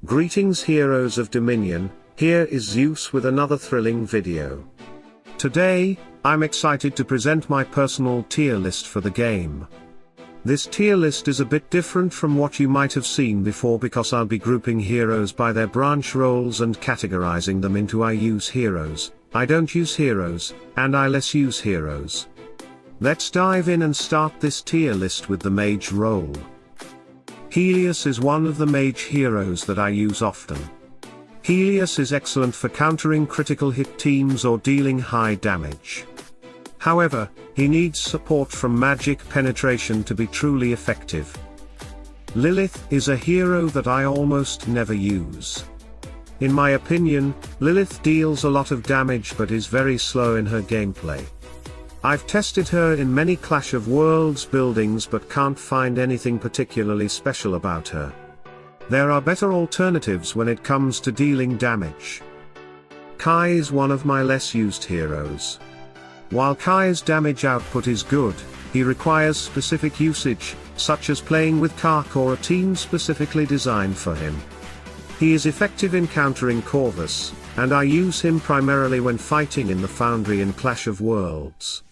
Greetings heroes of Dominion, here is Zeus with another thrilling video. Today, I'm excited to present my personal tier list for the game. This tier list is a bit different from what you might have seen before because I'll be grouping heroes by their branch roles and categorizing them into I use heroes, I don't use heroes, and I less use heroes. Let's dive in and start this tier list with the Mage role. Helios is one of the Mage heroes that I use often. Helios is excellent for countering critical hit teams or dealing high damage. However, he needs support from magic penetration to be truly effective. Lilith is a hero that I almost never use. In my opinion, Lilith deals a lot of damage but is very slow in her gameplay. I've tested her in many Clash of Worlds buildings but can't find anything particularly special about her. There are better alternatives when it comes to dealing damage. Kai is one of my less used heroes. While Kai's damage output is good, he requires specific usage, such as playing with Kark or a team specifically designed for him. He is effective in countering Corvus, and I use him primarily when fighting in the Foundry in Clash of Worlds.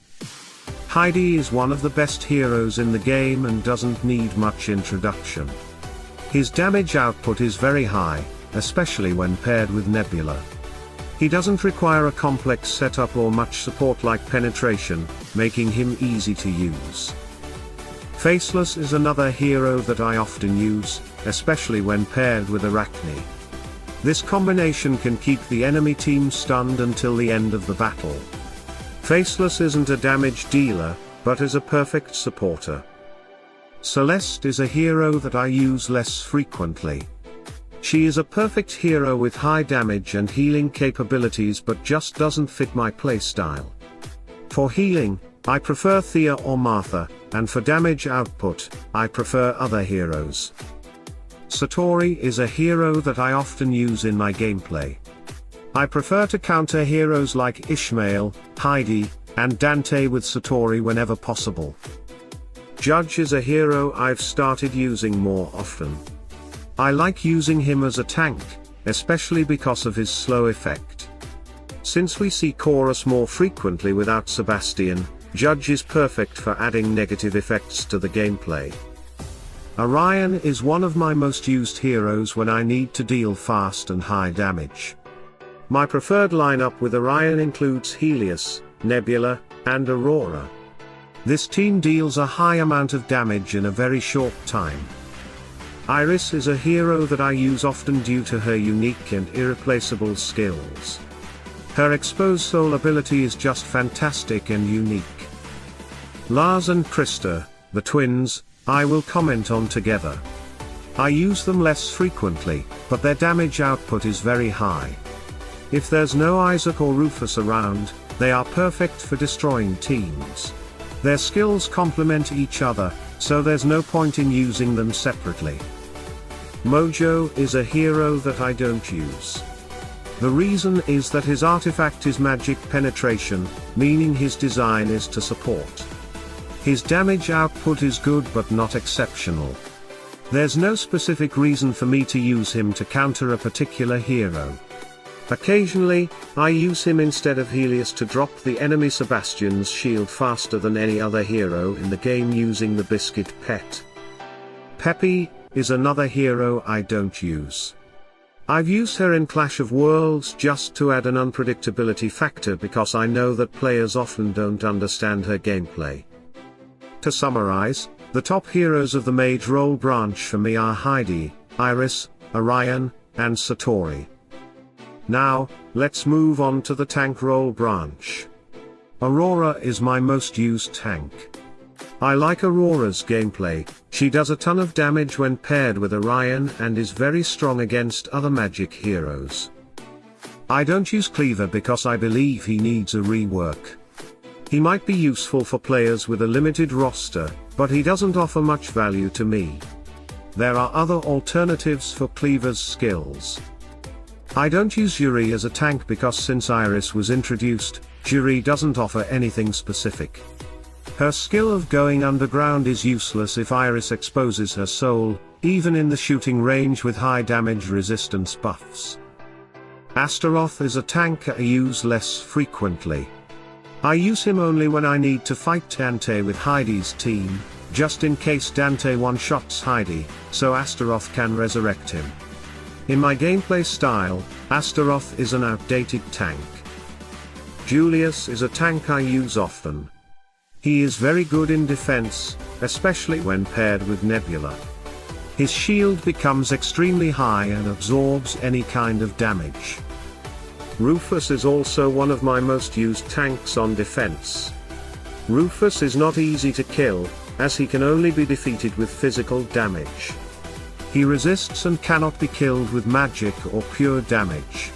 Heidi is one of the best heroes in the game and doesn't need much introduction. His damage output is very high, especially when paired with Nebula. He doesn't require a complex setup or much support like penetration, making him easy to use. Faceless is another hero that I often use, especially when paired with Arachne. This combination can keep the enemy team stunned until the end of the battle. Faceless isn't a damage dealer, but is a perfect supporter. Celeste is a hero that I use less frequently. She is a perfect hero with high damage and healing capabilities but just doesn't fit my playstyle. For healing, I prefer Thea or Martha, and for damage output, I prefer other heroes. Satori is a hero that I often use in my gameplay. I prefer to counter heroes like Ishmael, Heidi, and Dante with Satori whenever possible. Judge is a hero I've started using more often. I like using him as a tank, especially because of his slow effect. Since we see Chorus more frequently without Sebastian, Judge is perfect for adding negative effects to the gameplay. Orion is one of my most used heroes when I need to deal fast and high damage. My preferred lineup with Orion includes Helios, Nebula, and Aurora. This team deals a high amount of damage in a very short time. Iris is a hero that I use often due to her unique and irreplaceable skills. Her Expose Soul ability is just fantastic and unique. Lars and Krista, the twins, I will comment on together. I use them less frequently, but their damage output is very high. If there's no Isaac or Rufus around, they are perfect for destroying teams. Their skills complement each other, so there's no point in using them separately. Mojo is a hero that I don't use. The reason is that his artifact is magic penetration, meaning his design is to support. His damage output is good but not exceptional. There's no specific reason for me to use him to counter a particular hero. Occasionally, I use him instead of Helios to drop the enemy Sebastian's shield faster than any other hero in the game using the Biscuit Pet. Peppy is another hero I don't use. I've used her in Clash of Worlds just to add an unpredictability factor because I know that players often don't understand her gameplay. To summarize, the top heroes of the Mage role branch for me are Heidi, Iris, Orion, and Satori. Now, let's move on to the tank role branch. Aurora is my most used tank. I like Aurora's gameplay. She does a ton of damage when paired with Orion and is very strong against other magic heroes. I don't use Cleaver because I believe he needs a rework. He might be useful for players with a limited roster, but he doesn't offer much value to me. There are other alternatives for Cleaver's skills. I don't use Ziri as a tank because since Iris was introduced, Ziri doesn't offer anything specific. Her skill of going underground is useless if Iris exposes her soul, even in the shooting range with high damage resistance buffs. Astaroth is a tank I use less frequently. I use him only when I need to fight Dante with Heidi's team, just in case Dante one-shots Heidi, so Astaroth can resurrect him. In my gameplay style, Astaroth is an outdated tank. Julius is a tank I use often. He is very good in defense, especially when paired with Nebula. His shield becomes extremely high and absorbs any kind of damage. Rufus is also one of my most used tanks on defense. Rufus is not easy to kill, as he can only be defeated with physical damage. He resists and cannot be killed with magic or pure damage.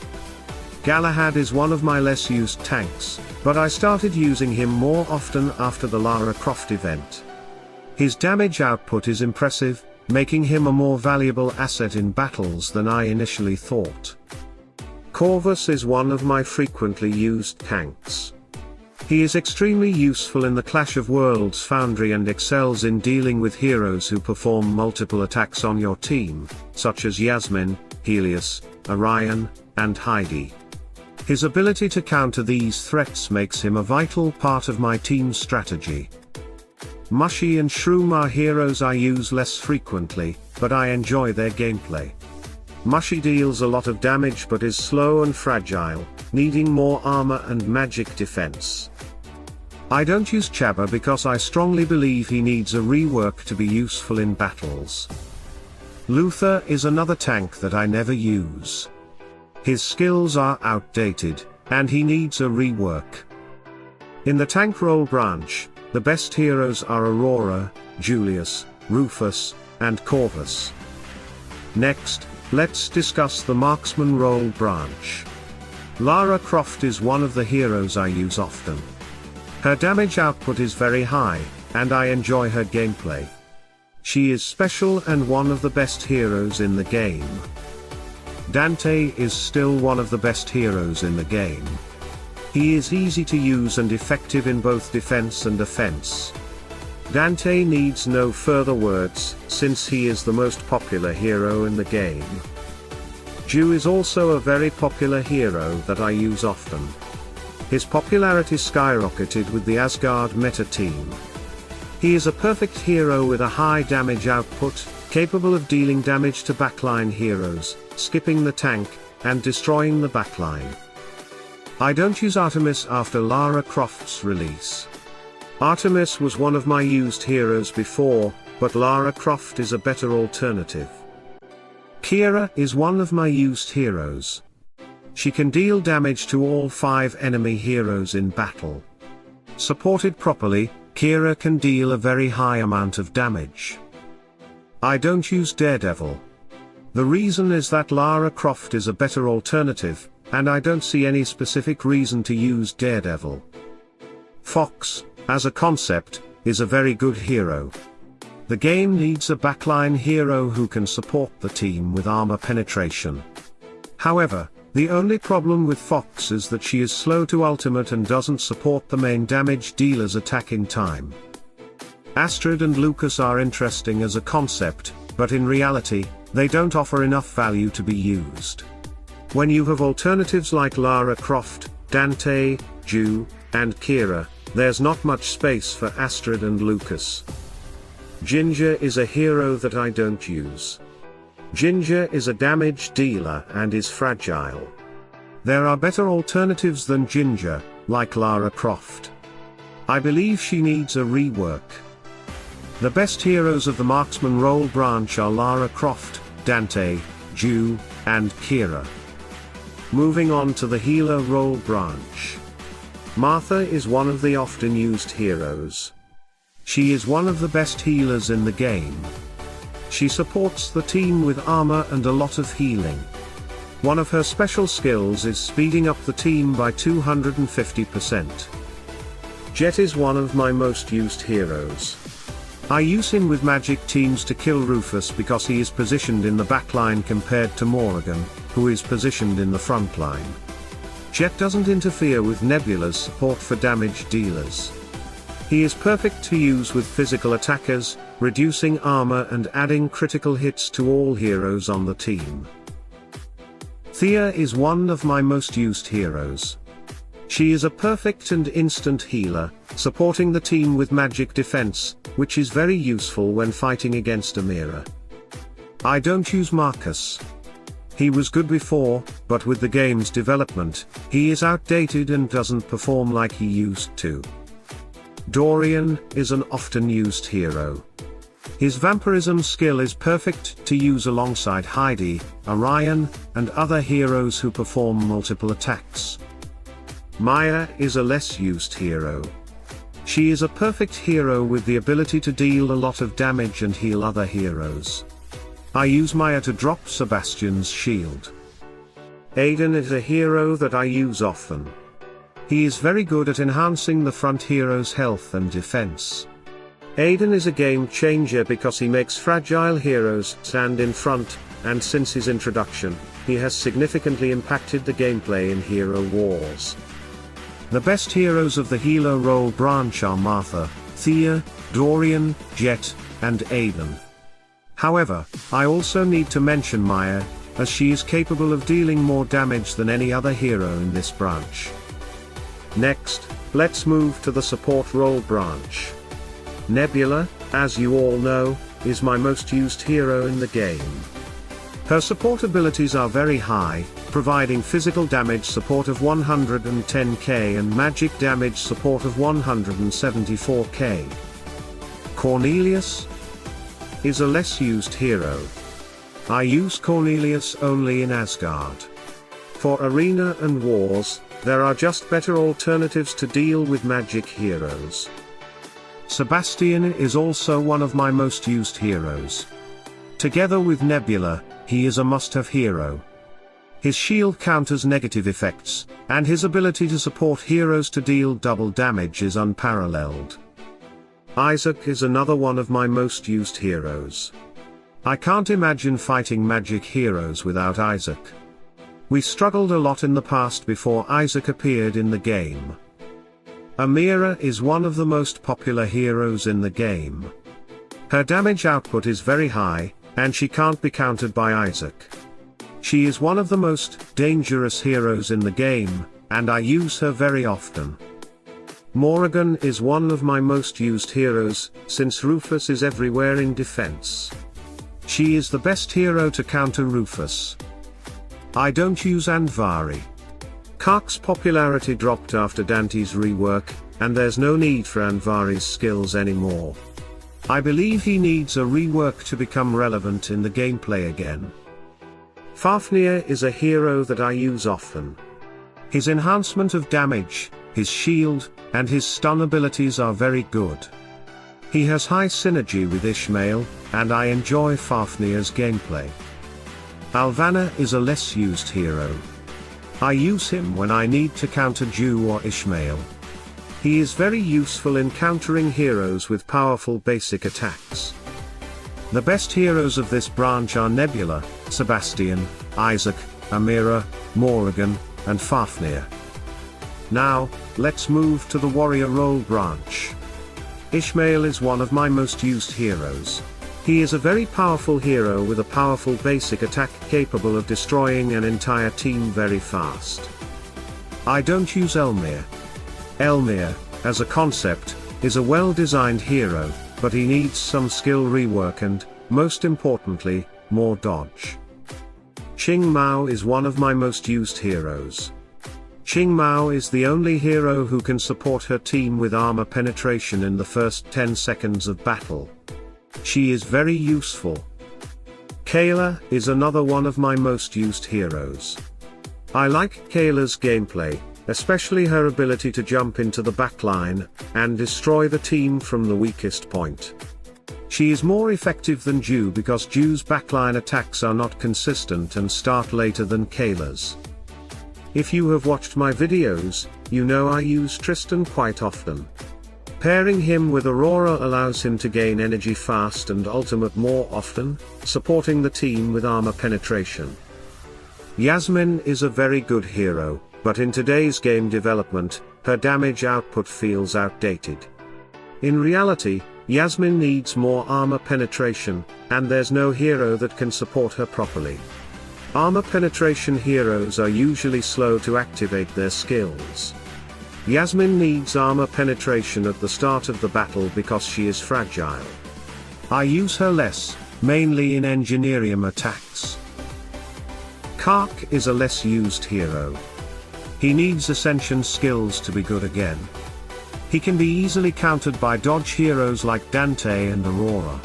Galahad is one of my less used tanks, but I started using him more often after the Lara Croft event. His damage output is impressive, making him a more valuable asset in battles than I initially thought. Corvus is one of my frequently used tanks. He is extremely useful in the Clash of Worlds Foundry and excels in dealing with heroes who perform multiple attacks on your team, such as Yasmin, Helios, Orion, and Heidi. His ability to counter these threats makes him a vital part of my team's strategy. Mushy and Shroom are heroes I use less frequently, but I enjoy their gameplay. Mushy deals a lot of damage but is slow and fragile, needing more armor and magic defense. I don't use Chabba because I strongly believe he needs a rework to be useful in battles. Luther is another tank that I never use. His skills are outdated, and he needs a rework. In the tank role branch, the best heroes are Aurora, Julius, Rufus, and Corvus. Next, let's discuss the Marksman role branch. Lara Croft is one of the heroes I use often. Her damage output is very high, and I enjoy her gameplay. She is special and one of the best heroes in the game. Dante is still one of the best heroes in the game. He is easy to use and effective in both defense and offense. Dante needs no further words, since he is the most popular hero in the game. Zeus is also a very popular hero that I use often. His popularity skyrocketed with the Asgard meta team. He is a perfect hero with a high damage output, capable of dealing damage to backline heroes, skipping the tank, and destroying the backline. I don't use Artemis after Lara Croft's release. Artemis was one of my used heroes before, but Lara Croft is a better alternative. Keira is one of my used heroes. She can deal damage to all 5 enemy heroes in battle. Supported properly, Keira can deal a very high amount of damage. I don't use Daredevil. The reason is that Lara Croft is a better alternative, and I don't see any specific reason to use Daredevil. Fox, as a concept, is a very good hero. The game needs a backline hero who can support the team with armor penetration. However, the only problem with Fox is that she is slow to ultimate and doesn't support the main damage dealer's attack in time. Astrid and Lucas are interesting as a concept, but in reality, they don't offer enough value to be used. When you have alternatives like Lara Croft, Dante, Zeus, and Keira, there's not much space for Astrid and Lucas. Ginger is a hero that I don't use. Ginger is a damage dealer and is fragile. There are better alternatives than Ginger, like Lara Croft. I believe she needs a rework. The best heroes of the Marksman role branch are Lara Croft, Dante, Zeus, and Keira. Moving on to the healer role branch. Martha is one of the often used heroes. She is one of the best healers in the game. She supports the team with armor and a lot of healing. One of her special skills is speeding up the team by 250%. Jet is one of my most used heroes. I use him with magic teams to kill Rufus because he is positioned in the backline compared to Morrigan, who is positioned in the front line. Jet doesn't interfere with Nebula's support for damage dealers. He is perfect to use with physical attackers, reducing armor and adding critical hits to all heroes on the team. Thea is one of my most used heroes. She is a perfect and instant healer, supporting the team with magic defense, which is very useful when fighting against a mirror. I don't use Marcus. He was good before, but with the game's development, he is outdated and doesn't perform like he used to. Dorian is an often used hero. His vampirism skill is perfect to use alongside Heidi, Orion, and other heroes who perform multiple attacks. Maya is a less used hero. She is a perfect hero with the ability to deal a lot of damage and heal other heroes. I use Maya to drop Sebastian's shield. Aiden is a hero that I use often. He is very good at enhancing the front hero's health and defense. Aiden is a game changer because he makes fragile heroes stand in front, and since his introduction, he has significantly impacted the gameplay in Hero Wars. The best heroes of the healer role branch are Martha, Thea, Dorian, Jet, and Aiden. However, I also need to mention Maya, as she is capable of dealing more damage than any other hero in this branch. Next, let's move to the support role branch. Nebula, as you all know, is my most used hero in the game. Her support abilities are very high, providing physical damage support of 110k and magic damage support of 174k. Cornelius is a less used hero. I use Cornelius only in Asgard. For Arena and Wars, there are just better alternatives to deal with magic heroes. Sebastian is also one of my most used heroes. Together with Nebula, he is a must-have hero. His shield counters negative effects, and his ability to support heroes to deal double damage is unparalleled. Isaac is another one of my most used heroes. I can't imagine fighting magic heroes without Isaac. We struggled a lot in the past before Isaac appeared in the game. Amira is one of the most popular heroes in the game. Her damage output is very high, and she can't be countered by Isaac. She is one of the most dangerous heroes in the game, and I use her very often. Morrigan is one of my most used heroes, since Rufus is everywhere in defense. She is the best hero to counter Rufus. I don't use Andvari. Kark's popularity dropped after Dante's rework, and there's no need for Andvari's skills anymore. I believe he needs a rework to become relevant in the gameplay again. Fafnir is a hero that I use often. His enhancement of damage, his shield, and his stun abilities are very good. He has high synergy with Ishmael, and I enjoy Fafnir's gameplay. Alvanna is a less used hero. I use him when I need to counter Jew or Ishmael. He is very useful in countering heroes with powerful basic attacks. The best heroes of this branch are Nebula, Sebastian, Isaac, Amira, Morrigan, and Fafnir. Now, let's move to the warrior role branch. Ishmael is one of my most used heroes. He is a very powerful hero with a powerful basic attack capable of destroying an entire team very fast. I don't use Elmir. Elmir, as a concept, is a well-designed hero, but he needs some skill rework and, most importantly, more dodge. Qing Mao is one of my most used heroes. Qing Mao is the only hero who can support her team with armor penetration in the first 10 seconds of battle. She is very useful. Keira is another one of my most used heroes. I like Keira's gameplay, especially her ability to jump into the backline, and destroy the team from the weakest point. She is more effective than Jew because Jew's backline attacks are not consistent and start later than Keira's. If you have watched my videos, you know I use Tristan quite often. Pairing him with Aurora allows him to gain energy fast and ultimate more often, supporting the team with armor penetration. Yasmin is a very good hero, but in today's game development, her damage output feels outdated. In reality, Yasmin needs more armor penetration, and there's no hero that can support her properly. Armor penetration heroes are usually slow to activate their skills. Yasmin needs armor penetration at the start of the battle because she is fragile. I use her less, mainly in engineering attacks. Kark is a less used hero. He needs ascension skills to be good again. He can be easily countered by dodge heroes like Dante and Aurora.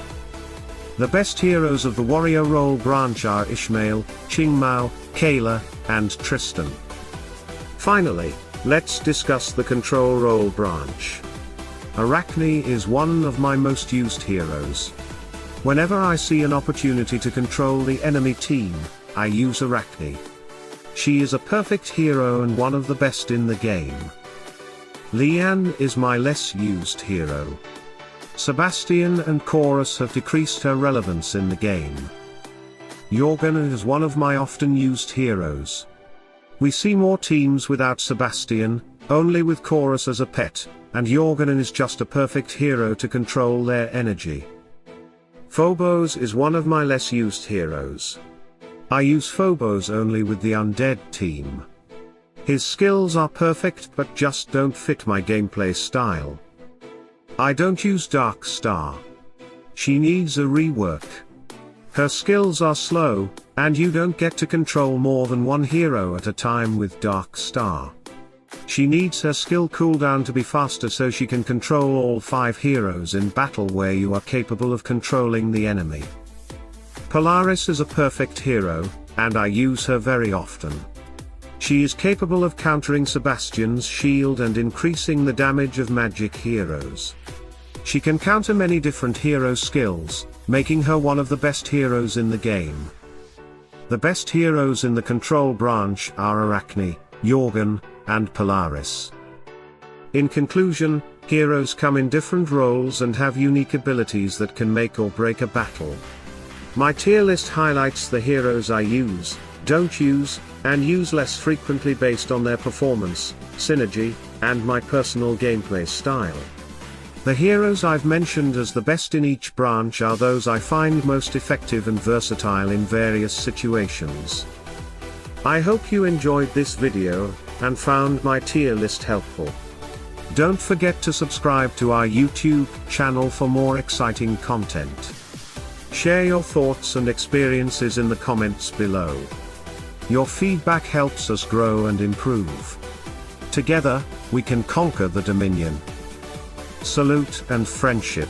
The best heroes of the warrior role branch are Ishmael, Qingmao, Keira, and Tristan. Finally, let's discuss the control role branch. Arachne is one of my most used heroes. Whenever I see an opportunity to control the enemy team, I use Arachne. She is a perfect hero and one of the best in the game. Leanne is my less used hero. Sebastian and Chorus have decreased her relevance in the game. Jorgen is one of my often used heroes. We see more teams without Sebastian, only with Chorus as a pet, and Jorgen is just a perfect hero to control their energy. Phobos is one of my less used heroes. I use Phobos only with the undead team. His skills are perfect but just don't fit my gameplay style. I don't use Dark Star. She needs a rework. Her skills are slow, and you don't get to control more than one hero at a time with Dark Star. She needs her skill cooldown to be faster so she can control all 5 heroes in battle where you are capable of controlling the enemy. Polaris is a perfect hero, and I use her very often. She is capable of countering Sebastian's shield and increasing the damage of magic heroes. She can counter many different hero skills, making her one of the best heroes in the game. The best heroes in the control branch are Arachne, Jorgen, and Polaris. In conclusion, heroes come in different roles and have unique abilities that can make or break a battle. My tier list highlights the heroes I use, don't use, and use less frequently based on their performance, synergy, and my personal gameplay style. The heroes I've mentioned as the best in each branch are those I find most effective and versatile in various situations. I hope you enjoyed this video, and found my tier list helpful. Don't forget to subscribe to our YouTube channel for more exciting content. Share your thoughts and experiences in the comments below. Your feedback helps us grow and improve. Together, we can conquer the Dominion. Salute and friendship.